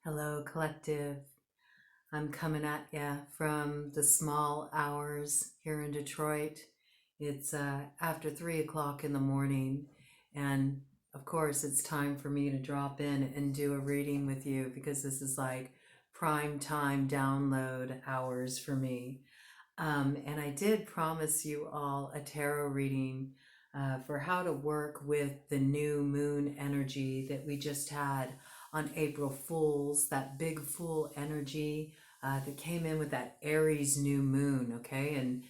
Hello, collective. I'm coming at ya from the small hours here in Detroit. It's after 3 o'clock in the morning, and of course, it's time for me to drop in and do a reading with you because this is like prime time download hours for me. And I did promise you all a tarot reading for how to work with the new moon energy that we just had on April Fool's, that big fool energy that came in with that Aries new moon, okay? And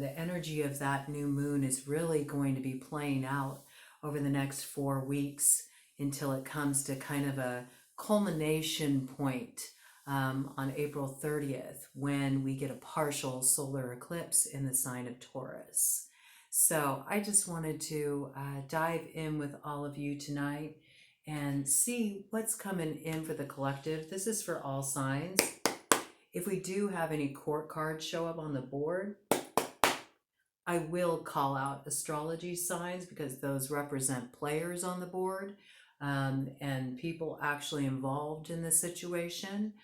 the energy of that new moon is really going to be playing out over the next 4 weeks until it comes to kind of a culmination point on April 30th when we get a partial solar eclipse in the sign of Taurus. So I just wanted to dive in with all of you tonight and see what's coming in for the collective. This is for all signs. If we do have any court cards show up on the board, I will call out astrology signs because those represent players on the board and people actually involved in the situation.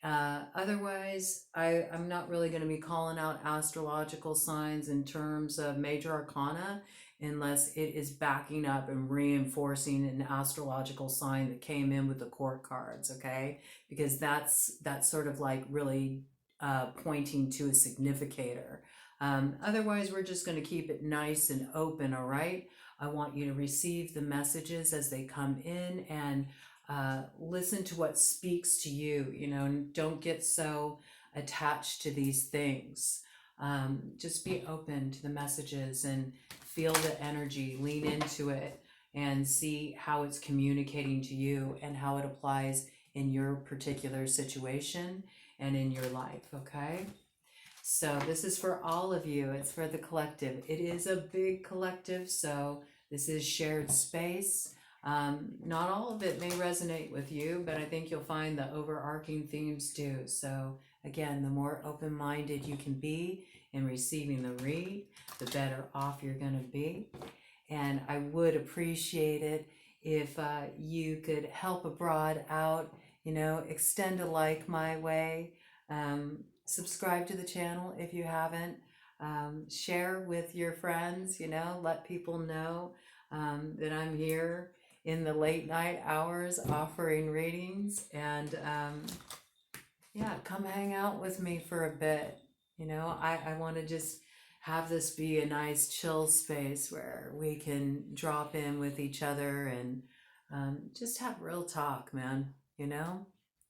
Otherwise, I'm not really going to be calling out astrological signs in terms of major arcana unless it is backing up and reinforcing an astrological sign that came in with the court cards, okay? Because that's sort of like really pointing to a significator. Otherwise, we're just going to keep it nice and open, all right? I want you to receive the messages as they come in and listen to what speaks to you, and don't get so attached to these things. Just be open to the messages and feel the energy, lean into it, and see how it's communicating to you and how it applies in your particular situation and in your life, okay? So this is for all of you. It's for the collective. It is a big collective, so this is shared space. Not all of it may resonate with you, but I think you'll find the overarching themes do. So again, the more open-minded you can be in receiving the read, the better off you're going to be. And I would appreciate it if you could help a broad out, extend a like my way. Subscribe to the channel if you haven't. Share with your friends, let people know that I'm here in the late night hours offering readings. And yeah, come hang out with me for a bit. I want to just have this be a nice chill space where we can drop in with each other and just have real talk, man.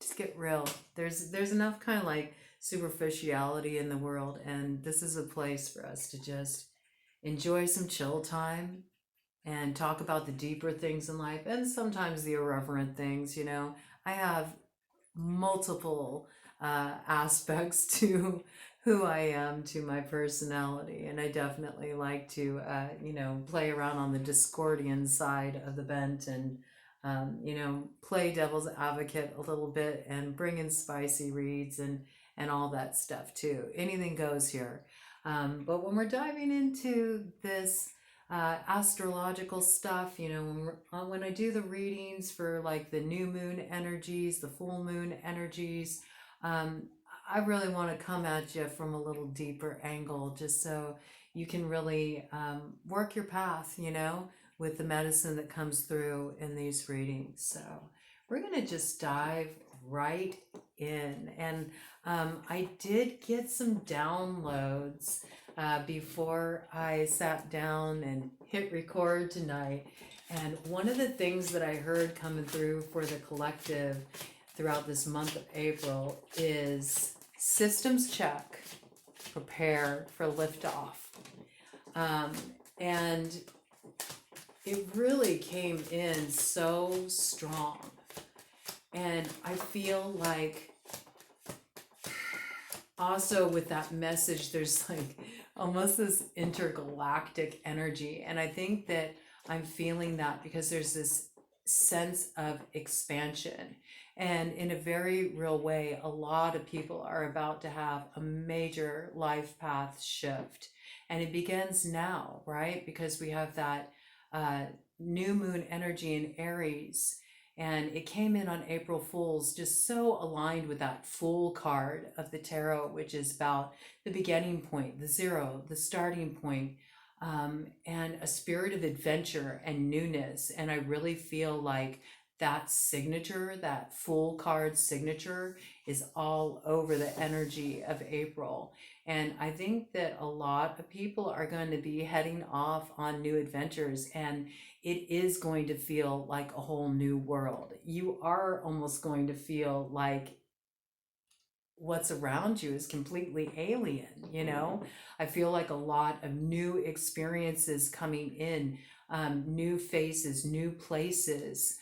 Just get real. There's enough kind of like superficiality in the world, and this is a place for us to just enjoy some chill time and talk about the deeper things in life and sometimes the irreverent things. I have multiple aspects to who I am, to my personality, and I definitely like to play around on the Discordian side of the bent and play devil's advocate a little bit and bring in spicy reads and all that stuff too. Anything goes here. But when we're diving into this astrological stuff, when I do the readings for like the new moon energies, the full moon energies, I really want to come at you from a little deeper angle just so you can really work your path, with the medicine that comes through in these readings. So we're going to just dive right in. And I did get some downloads before I sat down and hit record tonight. And one of the things that I heard coming through for the collective throughout this month of April is systems check, prepare for liftoff. And it really came in so strong. And I feel like also with that message, there's like almost this intergalactic energy. And I think that I'm feeling that because there's this sense of expansion. And in a very real way, a lot of people are about to have a major life path shift. And it begins now, right? Because we have that new moon energy in Aries. And it came in on April Fool's, just so aligned with that Fool card of the tarot, which is about the beginning point, the zero, the starting point, and a spirit of adventure and newness. And I really feel like that signature, that Fool card signature, is all over the energy of April. And I think that a lot of people are going to be heading off on new adventures, and it is going to feel like a whole new world. You are almost going to feel like what's around you is completely alien, you know? I feel like a lot of new experiences coming in, new faces, new places,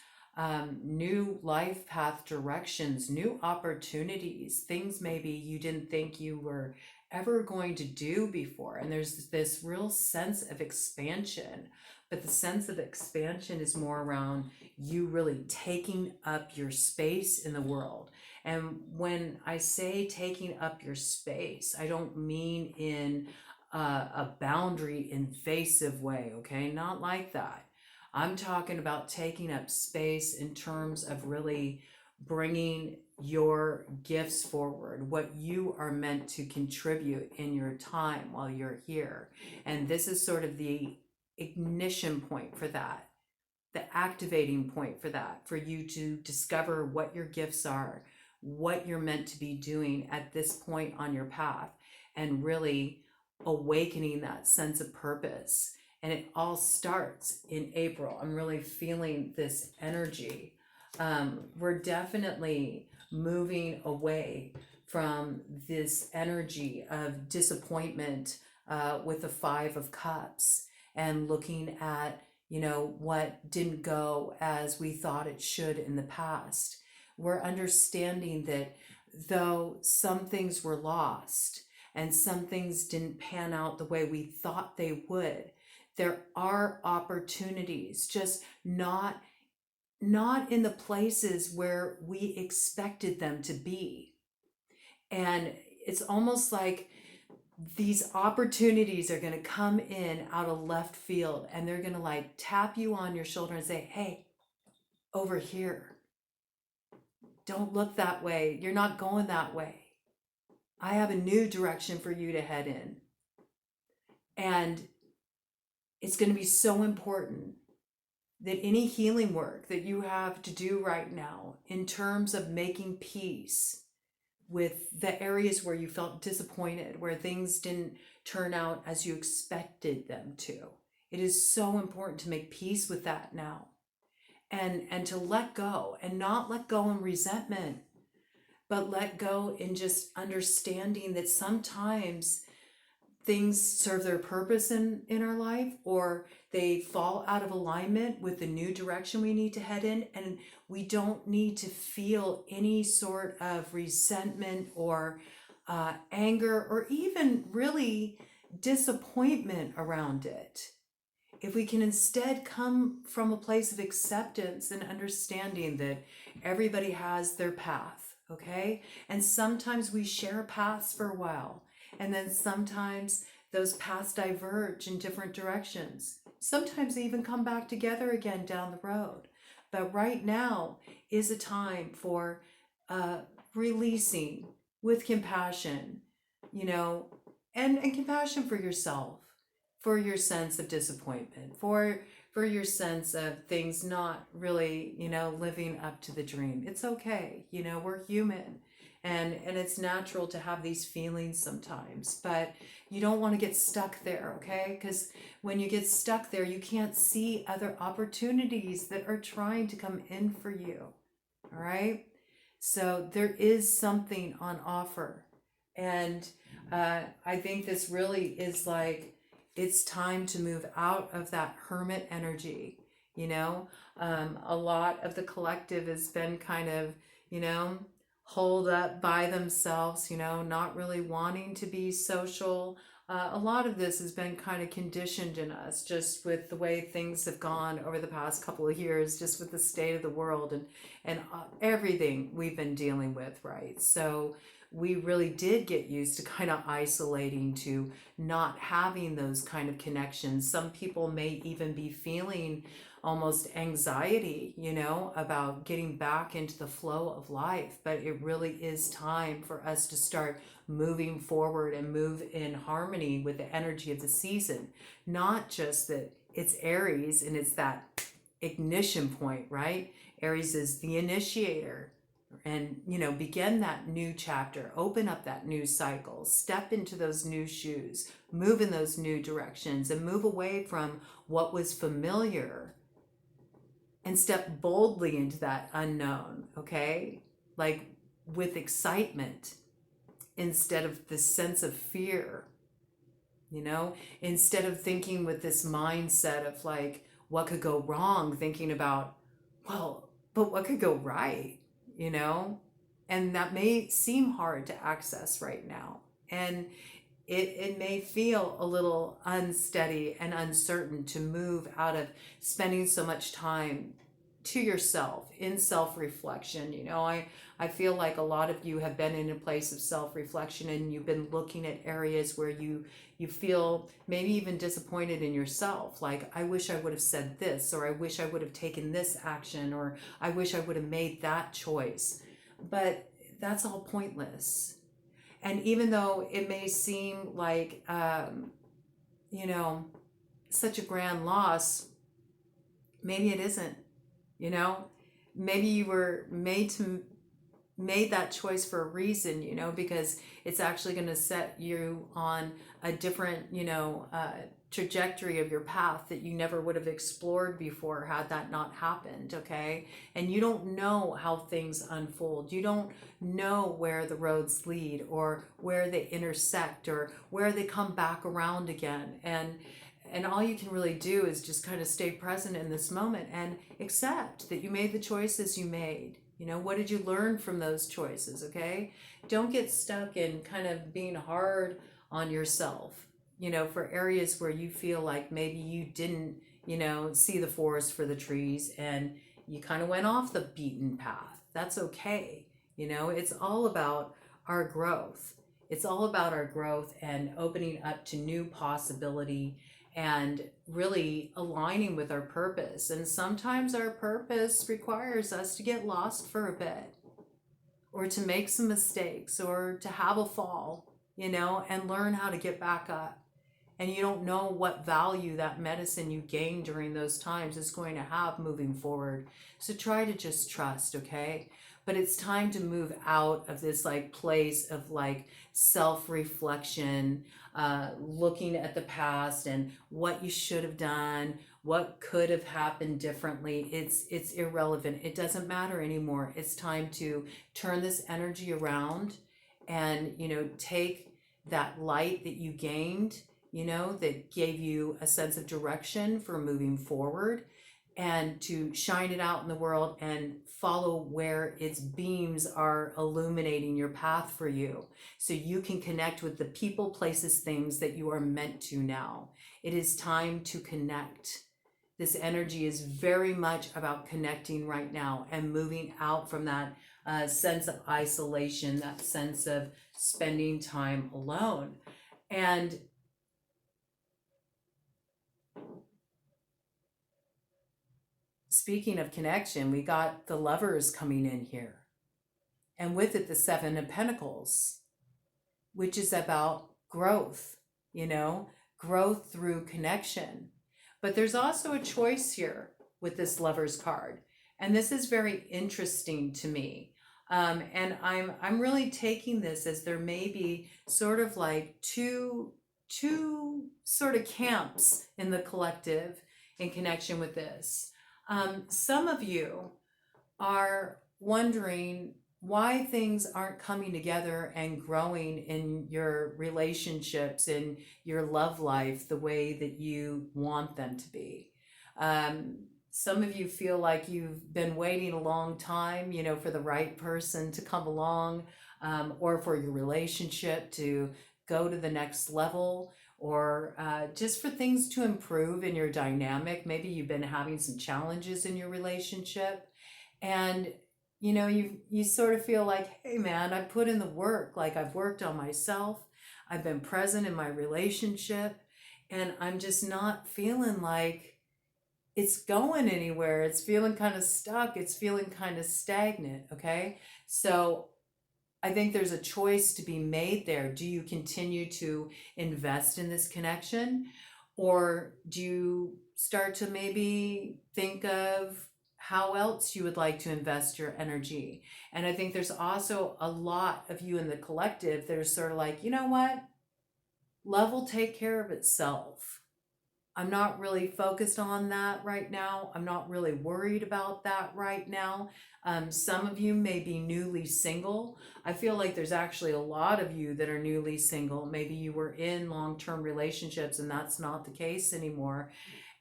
new life path directions, new opportunities, things maybe you didn't think you were ever going to do before. And there's this real sense of expansion, but the sense of expansion is more around you really taking up your space in the world. And when I say taking up your space, I don't mean in a boundary invasive way, okay? Not like that. I'm talking about taking up space in terms of really bringing your gifts forward, what you are meant to contribute in your time while you're here. And this is sort of the ignition point for that, the activating point for that, for you to discover what your gifts are, what you're meant to be doing at this point on your path, and really awakening that sense of purpose. And it all starts in April. I'm really feeling this energy. We're definitely moving away from this energy of disappointment with the Five of Cups, and looking at, you know, what didn't go as we thought it should in the past. We're understanding that though some things were lost and some things didn't pan out the way we thought they would, there are opportunities, just not in the places where we expected them to be. And it's almost like these opportunities are going to come in out of left field, and they're going to like tap you on your shoulder and say, hey, over here, don't look that way. You're not going that way. I have a new direction for you to head in. And it's going to be so important that any healing work that you have to do right now in terms of making peace with the areas where you felt disappointed, where things didn't turn out as you expected them to, it is so important to make peace with that now, and to let go, and not let go in resentment, but let go in just understanding that sometimes things serve their purpose in our life, or they fall out of alignment with the new direction we need to head in, and we don't need to feel any sort of resentment or anger, or even really disappointment around it. If we can instead come from a place of acceptance and understanding that everybody has their path, okay? And sometimes we share paths for a while, and then sometimes those paths diverge in different directions. Sometimes they even come back together again down the road. But right now is a time for releasing with compassion, you know, and compassion for yourself, for your sense of disappointment, for your sense of things not really, you know, living up to the dream. It's okay, you know, we're human, and it's natural to have these feelings sometimes, but you don't want to get stuck there, okay? Because when you get stuck there, you can't see other opportunities that are trying to come in for you. All right, so there is something on offer, and I think this really is like, it's time to move out of that hermit energy. You know, a lot of the collective has been kind of, you know, holed up by themselves, you know, not really wanting to be social. A lot of this has been kind of conditioned in us, just with the way things have gone over the past couple of years, just with the state of the world and everything we've been dealing with, right? So we really did get used to kind of isolating, to not having those kind of connections. Some people may even be feeling almost anxiety, you know, about getting back into the flow of life. But it really is time for us to start moving forward and move in harmony with the energy of the season. Not just that it's Aries and it's that ignition point, right? Aries is the initiator, and begin that new chapter, open up that new cycle, step into those new shoes, move in those new directions, and move away from what was familiar and step boldly into that unknown. Okay, like with excitement instead of this sense of fear, instead of thinking with this mindset of like what could go wrong, thinking about, well, but what could go right, you know? And that may seem hard to access right now. And it may feel a little unsteady and uncertain to move out of spending so much time to yourself in self-reflection. I feel like a lot of you have been in a place of self-reflection, and you've been looking at areas where you feel maybe even disappointed in yourself, like, I wish I would have said this, or I wish I would have taken this action, or I wish I would have made that choice. But that's all pointless. And even though it may seem like such a grand loss, maybe it isn't. Maybe you were made that choice for a reason, because it's actually going to set you on a different trajectory of your path that you never would have explored before had that not happened. Okay, and you don't know how things unfold. You don't know where the roads lead, or where they intersect, or where they come back around again. And all you can really do is just kind of stay present in this moment and accept that you made the choices you made. What did you learn from those choices? Okay, don't get stuck in kind of being hard on yourself, for areas where you feel like maybe you didn't, see the forest for the trees, and you kind of went off the beaten path. That's okay. It's all about our growth. It's all about our growth and opening up to new possibility, and really aligning with our purpose. And sometimes our purpose requires us to get lost for a bit, or to make some mistakes, or to have a fall, and learn how to get back up. And you don't know what value that medicine you gained during those times is going to have moving forward. So try to just trust, okay? But it's time to move out of this like place of like self-reflection, looking at the past and what you should have done, what could have happened differently. It's irrelevant. It doesn't matter anymore. It's time to turn this energy around and, take that light that you gained, that gave you a sense of direction for moving forward, and to shine it out in the world and follow where its beams are illuminating your path for you, so you can connect with the people, places, things that you are meant to now. It is time to connect. This energy is very much about connecting right now and moving out from that sense of isolation, that sense of spending time alone. And speaking of connection, we got the Lovers coming in here. And with it, the Seven of Pentacles, which is about growth, growth through connection. But there's also a choice here with this Lovers card. And this is very interesting to me. And I'm really taking this as there may be sort of like two sort of camps in the collective in connection with this. Some of you are wondering why things aren't coming together and growing in your relationships, in your love life, the way that you want them to be. Some of you feel like you've been waiting a long time, for the right person to come along, or for your relationship to go to the next level, or just for things to improve in your dynamic. Maybe you've been having some challenges in your relationship, and you sort of feel like, hey man, I put in the work, like I've worked on myself, I've been present in my relationship, and I'm just not feeling like it's going anywhere. It's feeling kind of stuck. It's feeling kind of stagnant. Okay. So I think there's a choice to be made there. Do you continue to invest in this connection, or do you start to maybe think of how else you would like to invest your energy? And I think there's also a lot of you in the collective that are sort of like, you know what? Love will take care of itself. I'm not really focused on that right now. I'm not really worried about that right now. Some of you may be newly single. I feel like there's actually a lot of you that are newly single. Maybe you were in long-term relationships and that's not the case anymore.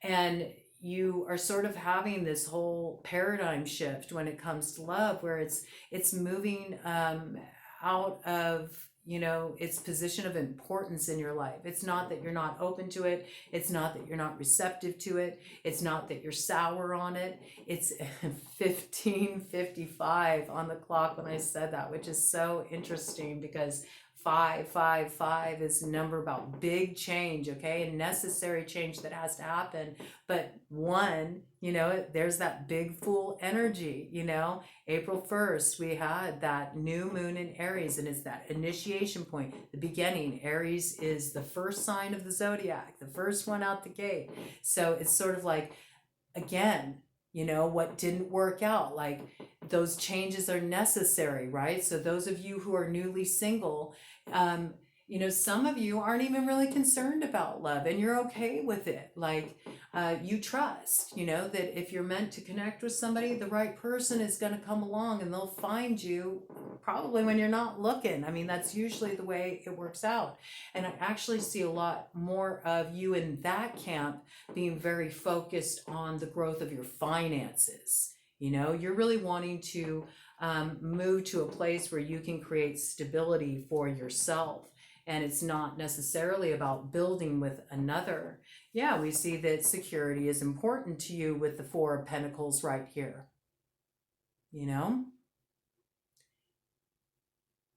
And you are sort of having this whole paradigm shift when it comes to love, where it's moving out of, you know, its position of importance in your life. It's not that you're not open to it. It's not that you're not receptive to it. It's not that you're sour on it. It's 15:55 on the clock when I said that, which is so interesting because 555 is a number about big change, okay, and necessary change that has to happen. But one, you know, there's that big fool energy, you know. April 1st, we had that new moon in Aries, and it's that initiation point, the beginning. Aries is the first sign of the zodiac, the first one out the gate. So it's sort of like, again, you know, what didn't work out, like those changes are necessary, right? So those of you who are newly single, you know, some of you aren't even really concerned about love and you're okay with it. Like, you trust, you know, that if you're meant to connect with somebody, the right person is going to come along and they'll find you probably when you're not looking. I mean, that's usually the way it works out. And I actually see a lot more of you in that camp being very focused on the growth of your finances. You know, you're really wanting to move to a place where you can create stability for yourself. And it's not necessarily about building with another. Yeah, we see that security is important to you with the Four of Pentacles right here. You know,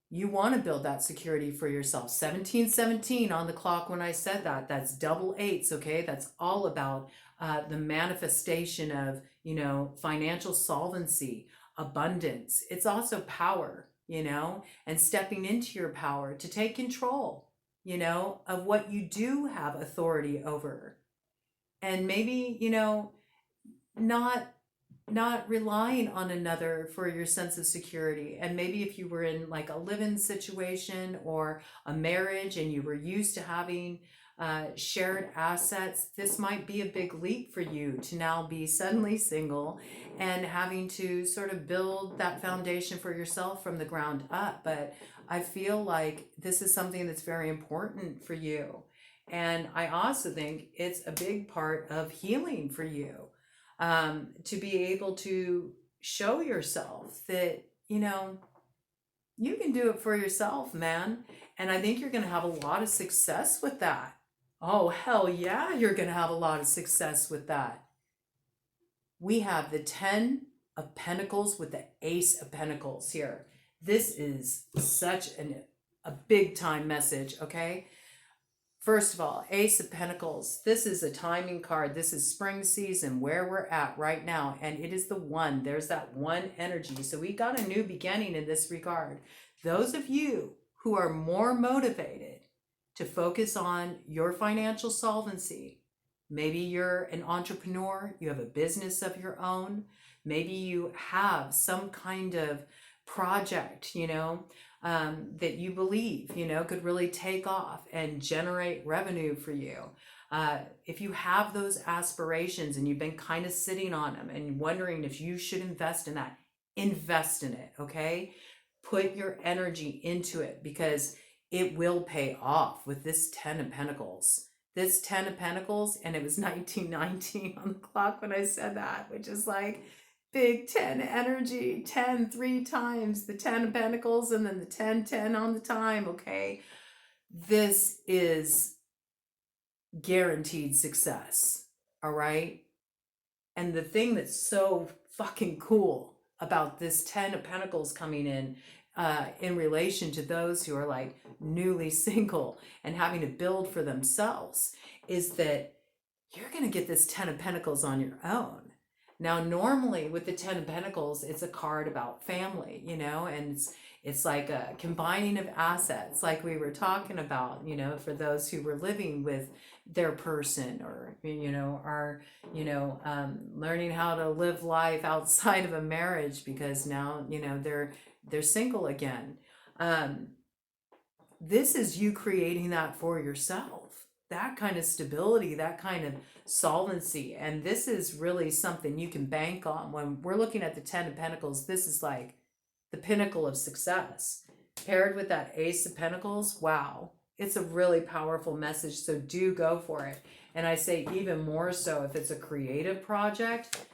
you want to build that security for yourself. 1717 on the clock when I said that. That's double eights, okay? That's all about the manifestation of, you know, financial solvency, abundance. It's also power, you know, and stepping into your power to take control, you know, of what you do have authority over. And maybe, you know, not relying on another for your sense of security. And maybe if you were in like a live-in situation or a marriage and you were used to having shared assets, this might be a big leap for you to now be suddenly single and having to sort of build that foundation for yourself from the ground up. But I feel like this is something that's very important for you. And I also think it's a big part of healing for you, to be able to show yourself that, you know, you can do it for yourself, man. And I think you're going to have a lot of success with that. Oh, hell yeah, you're going to have a lot of success with that. We have the 10 of Pentacles with the Ace of Pentacles here. This is such a big time message, okay? First of all, Ace of Pentacles. This is a timing card. This is spring season, where we're at right now. And it is the one. There's that one energy. So we got a new beginning in this regard. Those of you who are more motivated to focus on your financial solvency, maybe you're an entrepreneur, you have a business of your own, maybe you have some kind of project, you know, that you believe, you know, could really take off and generate revenue for you. If you have those aspirations and you've been kind of sitting on them and wondering if you should invest in that, invest in it, okay? Put your energy into it because it will pay off with this 10 of Pentacles. This 10 of Pentacles, and it was 1919 on the clock when I said that, which is like big 10 energy, 10 3 times, the 10 of Pentacles, and then the 10 on the time, okay? This is guaranteed success, all right? And the thing that's so fucking cool about this 10 of Pentacles coming in relation to those who are like newly single and having to build for themselves, is that you're going to get this 10 of Pentacles on your own. Now, normally with the 10 of Pentacles, it's a card about family, you know, and it's like a combining of assets, like we were talking about, you know, for those who were living with their person, or, you know, are, you know, learning how to live life outside of a marriage because now, you know, they're single again. This is you creating that for yourself, that kind of stability, that kind of solvency. And this is really something you can bank on. When we're looking at the 10 of Pentacles, this is like the pinnacle of success paired with that Ace of Pentacles. Wow, it's a really powerful message. So do go for it. And I say even more so if it's a creative project,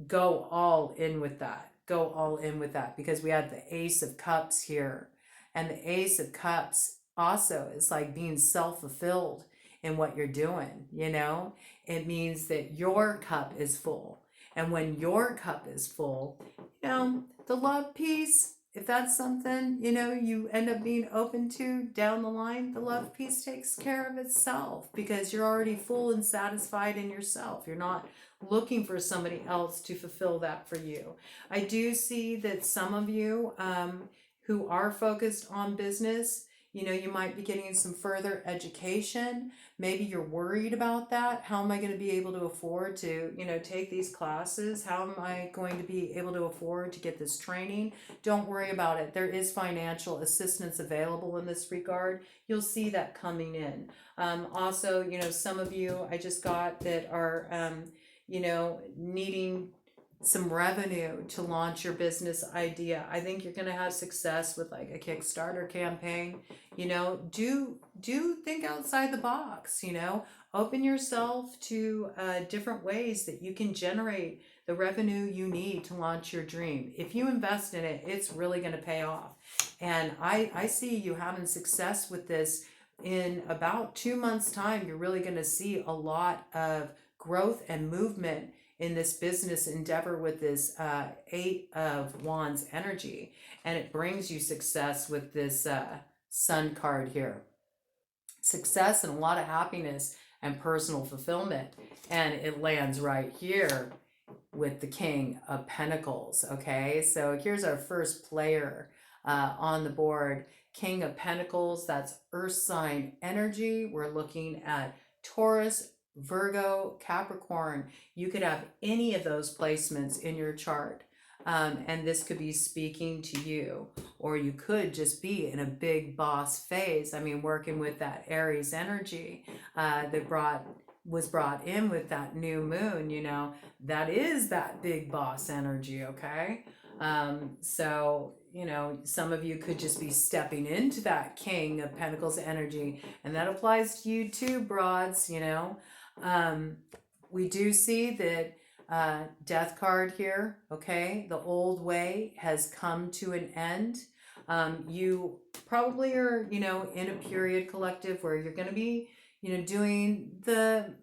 go all in with that. Go all in with that, because we have the Ace of Cups here. And the Ace of Cups also is like being self-fulfilled in what you're doing, you know? It means that your cup is full. And when your cup is full, you know, the love piece, if that's something, you know, you end up being open to down the line, the love piece takes care of itself because you're already full and satisfied in yourself. You're not looking for somebody else to fulfill that for you. I do see that some of you who are focused on business, you know, you might be getting some further education. Maybe you're worried about that. How am I going to be able to afford to, you know, take these classes? How am I going to be able to afford to get this training? Don't worry about it. There is financial assistance available in this regard. You'll see that coming in. Also, you know, some of you I just got that are, you know, needing some revenue to launch your business idea. I think you're going to have success with like a Kickstarter campaign. You know, do think outside the box, you know, open yourself to different ways that you can generate the revenue you need to launch your dream. If you invest in it, it's really going to pay off. And I see you having success with this. In about 2 months time, you're really going to see a lot of growth and movement in this business endeavor with this Eight of Wands energy. And it brings you success with this Sun card here. Success and a lot of happiness and personal fulfillment. And it lands right here with the King of Pentacles. Okay, so here's our first player on the board. King of Pentacles, that's Earth sign energy. We're looking at Taurus, Virgo, Capricorn. You could have any of those placements in your chart. And this could be speaking to you, or you could just be in a big boss phase. I mean, working with that Aries energy that was brought in with that new moon, you know, that is that big boss energy, okay? So, you know, some of you could just be stepping into that King of Pentacles energy, and that applies to you too, broads, you know. We do see that Death card here, okay? The old way has come to an end. You probably are, you know, in a period collective where you're going to be, you know, doing the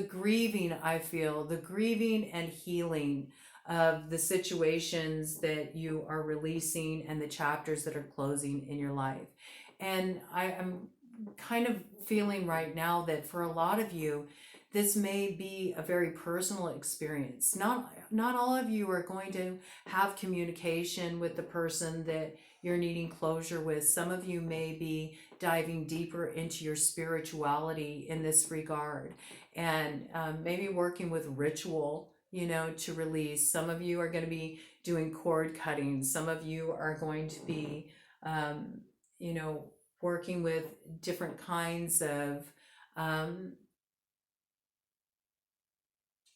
grieving, I feel, the grieving and healing of the situations that you are releasing and the chapters that are closing in your life. And I'm kind of feeling right now that for a lot of you, this may be a very personal experience. Not all of you are going to have communication with the person that you're needing closure with. Some of you may be diving deeper into your spirituality in this regard, and maybe working with ritual, you know, to release. Some of you are going to be doing cord cutting. Some of you are going to be, you know, working with different kinds of,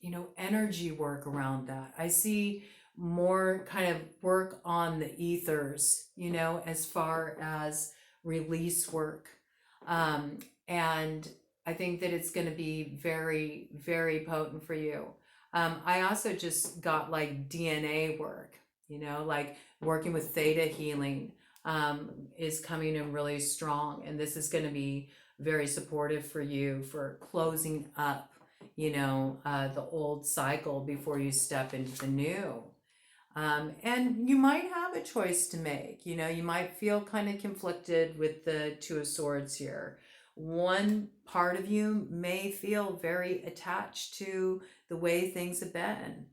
you know, energy work around that. I see more kind of work on the ethers, you know, as far as release work. And I think that it's going to be very, very potent for you. I also just got like DNA work, you know, like working with theta healing is coming in really strong. And this is going to be very supportive for you for closing up, you know, the old cycle before you step into the new. And you might have a choice to make. You know, you might feel kind of conflicted with the Two of Swords here. one part of you may feel very attached to the way things have been.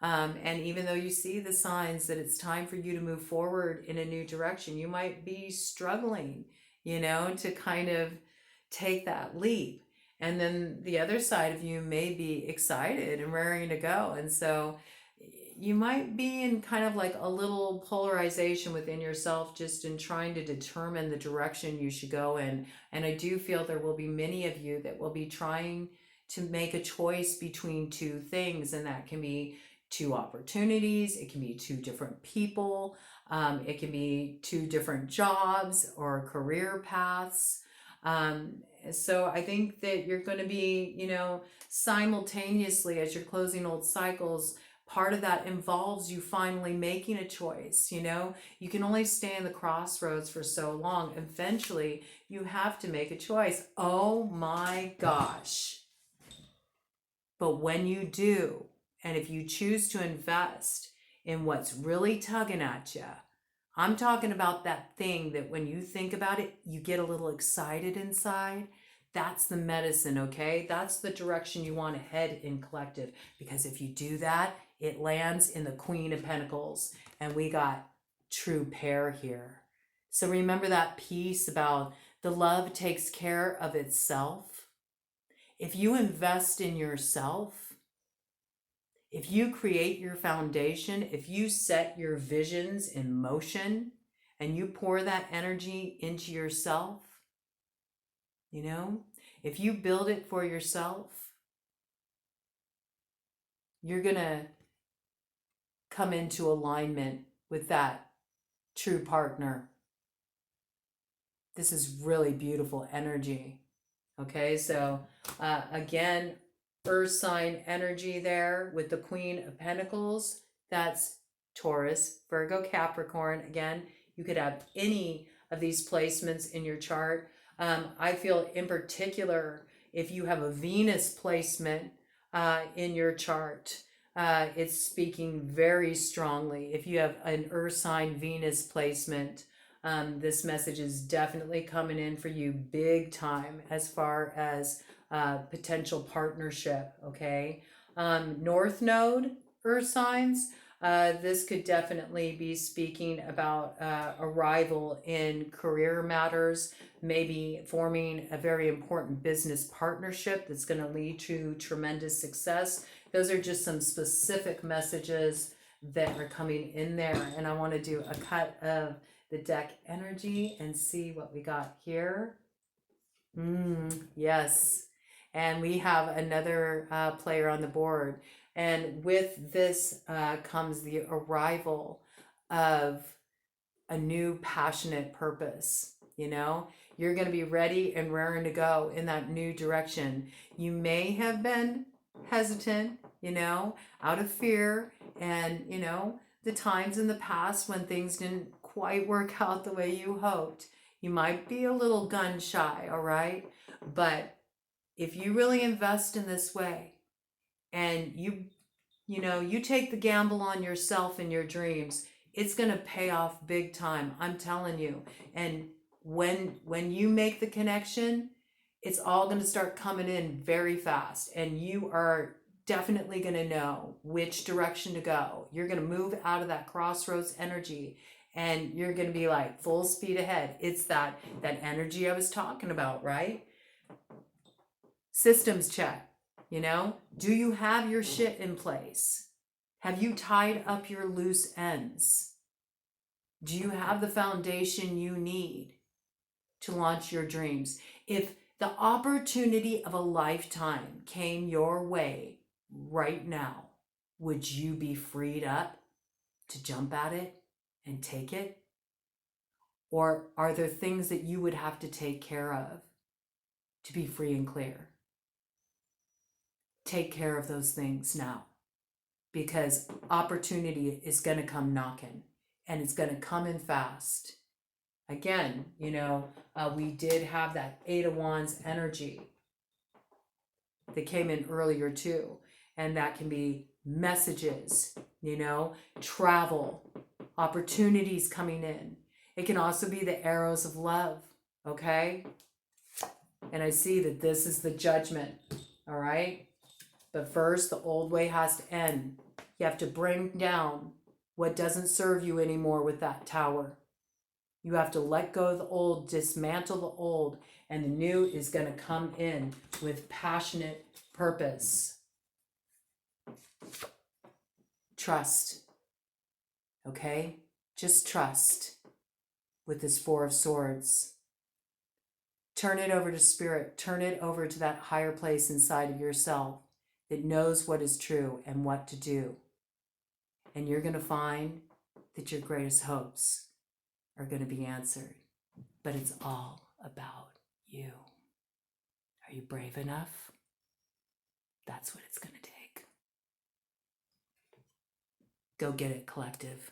And even though you see the signs that it's time for you to move forward in a new direction, you might be struggling, to kind of take that leap. And then the other side of you may be excited and raring to go. And so you might be in kind of like a little polarization within yourself, just in trying to determine the direction you should go in. And I do feel there will be many of you that will be trying to make a choice between two things, and that can be two opportunities, it can be two different people, it can be two different jobs or career paths. So I think that you're going to be, simultaneously, as you're closing old cycles, part of that involves you finally making a choice. You can only stay in the crossroads for so long. Eventually you have to make a choice. Oh my gosh. But when you do, and if you choose to invest in what's really tugging at you, I'm talking about that thing that when you think about it, you get a little excited inside. That's the medicine, okay? That's the direction you want to head in collective. Because if you do that, it lands in the Queen of Pentacles. And we got true pair here. So remember that piece about the love takes care of itself. If you invest in yourself, if you create your foundation, if you set your visions in motion and you pour that energy into yourself, if you build it for yourself, you're going to come into alignment with that true partner. This is really beautiful energy. Okay, so again, Earth sign energy there with the Queen of Pentacles. That's Taurus, Virgo, Capricorn. Again, you could have any of these placements in your chart. I feel in particular, if you have a Venus placement in your chart, it's speaking very strongly. If you have an Earth sign Venus placement, this message is definitely coming in for you big time as far as potential partnership, okay? North Node, Earth signs, this could definitely be speaking about arrival in career matters, maybe forming a very important business partnership that's going to lead to tremendous success. Those are just some specific messages that are coming in there. And I want to do a cut of the deck energy and see what we got here. Yes. And we have another player on the board. And with this comes the arrival of a new passionate purpose. You're going to be ready and raring to go in that new direction. You may have been hesitant, out of fear, and, the times in the past when things didn't quite work out the way you hoped. You might be a little gun shy, all right? But if you really invest in this way and you take the gamble on yourself and your dreams, it's going to pay off big time. I'm telling you. And when you make the connection, it's all going to start coming in very fast, and you are definitely going to know which direction to go. You're going to move out of that crossroads energy, and you're going to be like full speed ahead. It's that energy I was talking about, right? Systems check, do you have your shit in place? Have you tied up your loose ends? Do you have the foundation you need to launch your dreams? If the opportunity of a lifetime came your way right now, would you be freed up to jump at it and take it? Or are there things that you would have to take care of to be free and clear? Take care of those things now, because opportunity is going to come knocking, and it's going to come in fast. Again, we did have that Eight of Wands energy that came in earlier too. And that can be messages, travel, opportunities coming in. It can also be the arrows of love, okay? And I see that this is the judgment, all right? But first, the old way has to end. You have to bring down what doesn't serve you anymore with that tower. You have to let go of the old, dismantle the old, and the new is going to come in with passionate purpose. Trust. Okay? Just trust with this Four of Swords. Turn it over to Spirit. Turn it over to that higher place inside of yourself that knows what is true and what to do. And you're going to find that your greatest hopes are going to be answered. But it's all about you. Are you brave enough? That's what it's going to take. Go get it, collective.